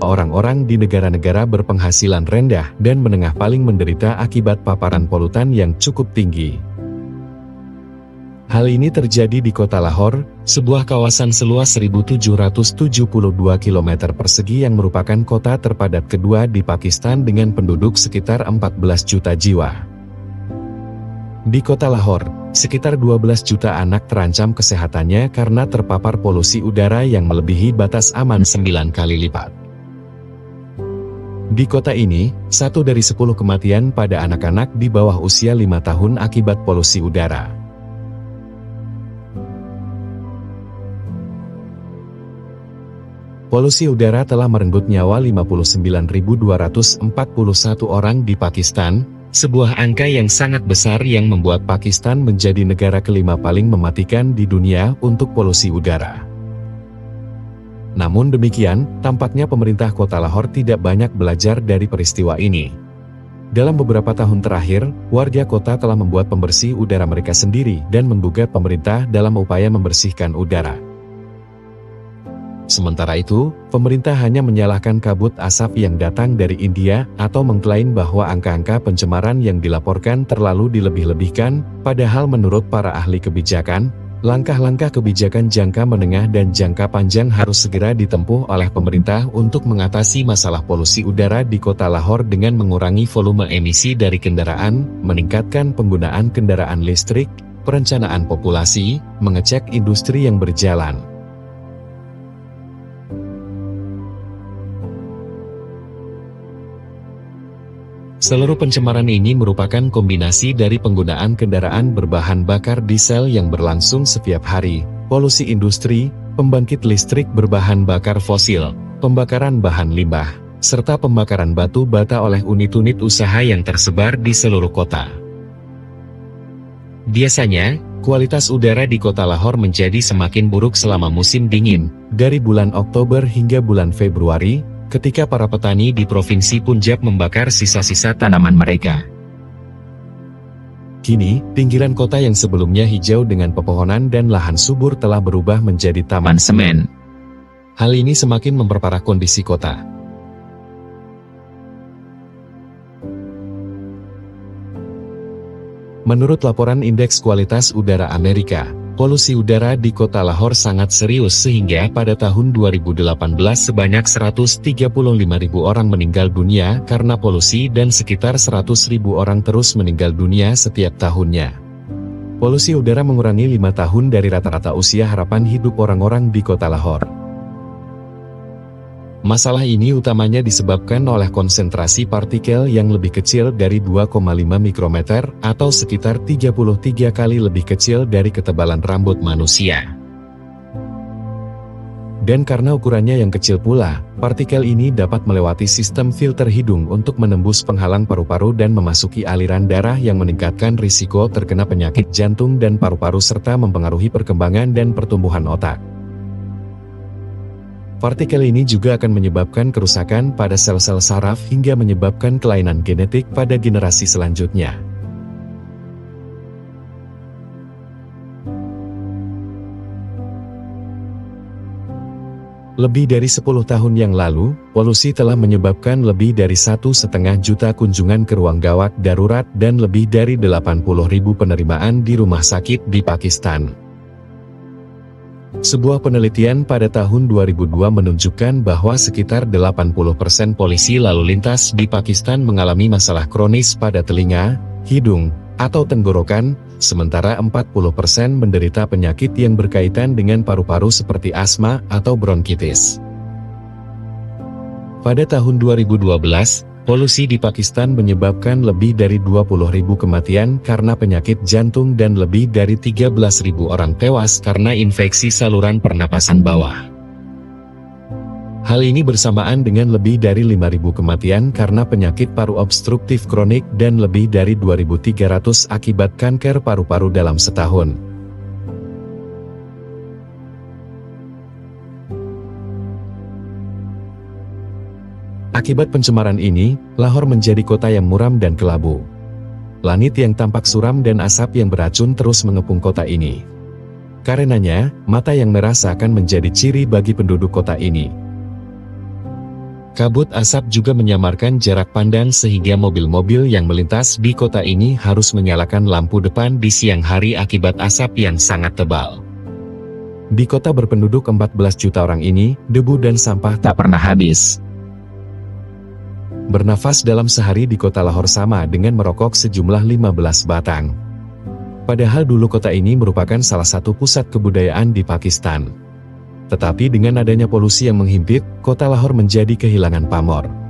orang-orang di negara-negara berpenghasilan rendah dan menengah paling menderita akibat paparan polutan yang cukup tinggi. Hal ini terjadi di kota Lahore, sebuah kawasan seluas 1.772 km persegi yang merupakan kota terpadat kedua di Pakistan dengan penduduk sekitar 14 juta jiwa. Di kota Lahore, sekitar 12 juta anak terancam kesehatannya karena terpapar polusi udara yang melebihi batas aman 9 kali lipat. Di kota ini, 1 dari 10 kematian pada anak-anak di bawah usia 5 tahun akibat polusi udara. Polusi udara telah merenggut nyawa 59.241 orang di Pakistan, sebuah angka yang sangat besar yang membuat Pakistan menjadi negara kelima paling mematikan di dunia untuk polusi udara. Namun demikian, tampaknya pemerintah kota Lahore tidak banyak belajar dari peristiwa ini. Dalam beberapa tahun terakhir, warga kota telah membuat pembersih udara mereka sendiri dan menggugat pemerintah dalam upaya membersihkan udara. Sementara itu, pemerintah hanya menyalahkan kabut asap yang datang dari India atau mengklaim bahwa angka-angka pencemaran yang dilaporkan terlalu dilebih-lebihkan, padahal menurut para ahli kebijakan, langkah-langkah kebijakan jangka menengah dan jangka panjang harus segera ditempuh oleh pemerintah untuk mengatasi masalah polusi udara di kota Lahore dengan mengurangi volume emisi dari kendaraan, meningkatkan penggunaan kendaraan listrik, perencanaan populasi, mengecek industri yang berjalan. Seluruh pencemaran ini merupakan kombinasi dari penggunaan kendaraan berbahan bakar diesel yang berlangsung setiap hari, polusi industri, pembangkit listrik berbahan bakar fosil, pembakaran bahan limbah, serta pembakaran batu bata oleh unit-unit usaha yang tersebar di seluruh kota. Biasanya, kualitas udara di kota Lahore menjadi semakin buruk selama musim dingin, dari bulan Oktober hingga bulan Februari, ketika para petani di Provinsi Punjab membakar sisa-sisa tanaman mereka. Kini, pinggiran kota yang sebelumnya hijau dengan pepohonan dan lahan subur telah berubah menjadi taman semen. Hal ini semakin memperparah kondisi kota. Menurut laporan Indeks Kualitas Udara Amerika, polusi udara di kota Lahore sangat serius sehingga pada tahun 2018 sebanyak 135.000 orang meninggal dunia karena polusi dan sekitar 100.000 orang terus meninggal dunia setiap tahunnya. Polusi udara mengurangi 5 tahun dari rata-rata usia harapan hidup orang-orang di kota Lahore. Masalah ini utamanya disebabkan oleh konsentrasi partikel yang lebih kecil dari 2,5 mikrometer atau sekitar 33 kali lebih kecil dari ketebalan rambut manusia. Dan karena ukurannya yang kecil pula, partikel ini dapat melewati sistem filter hidung untuk menembus penghalang paru-paru dan memasuki aliran darah yang meningkatkan risiko terkena penyakit jantung dan paru-paru serta mempengaruhi perkembangan dan pertumbuhan otak. Partikel ini juga akan menyebabkan kerusakan pada sel-sel saraf hingga menyebabkan kelainan genetik pada generasi selanjutnya. Lebih dari 10 tahun yang lalu, polusi telah menyebabkan lebih dari 1,5 juta kunjungan ke ruang gawat darurat dan lebih dari 80.000 penerimaan di rumah sakit di Pakistan. Sebuah penelitian pada tahun 2002 menunjukkan bahwa sekitar 80% polisi lalu lintas di Pakistan mengalami masalah kronis pada telinga, hidung, atau tenggorokan, sementara 40% menderita penyakit yang berkaitan dengan paru-paru seperti asma atau bronkitis. Pada tahun 2012, polusi di Pakistan menyebabkan lebih dari 20.000 kematian karena penyakit jantung dan lebih dari 13.000 orang tewas karena infeksi saluran pernapasan bawah. Hal ini bersamaan dengan lebih dari 5.000 kematian karena penyakit paru obstruktif kronik dan lebih dari 2.300 akibat kanker paru-paru dalam setahun. Akibat pencemaran ini, Lahore menjadi kota yang muram dan kelabu. Langit yang tampak suram dan asap yang beracun terus mengepung kota ini. Karenanya, mata yang merah seakan menjadi ciri bagi penduduk kota ini. Kabut asap juga menyamarkan jarak pandang sehingga mobil-mobil yang melintas di kota ini harus menyalakan lampu depan di siang hari akibat asap yang sangat tebal. Di kota berpenduduk 14 juta orang ini, debu dan sampah tak pernah habis. Bernafas dalam sehari di kota Lahore sama dengan merokok sejumlah 15 batang. Padahal dulu kota ini merupakan salah satu pusat kebudayaan di Pakistan. Tetapi dengan adanya polusi yang menghimpit, kota Lahore menjadi kehilangan pamor.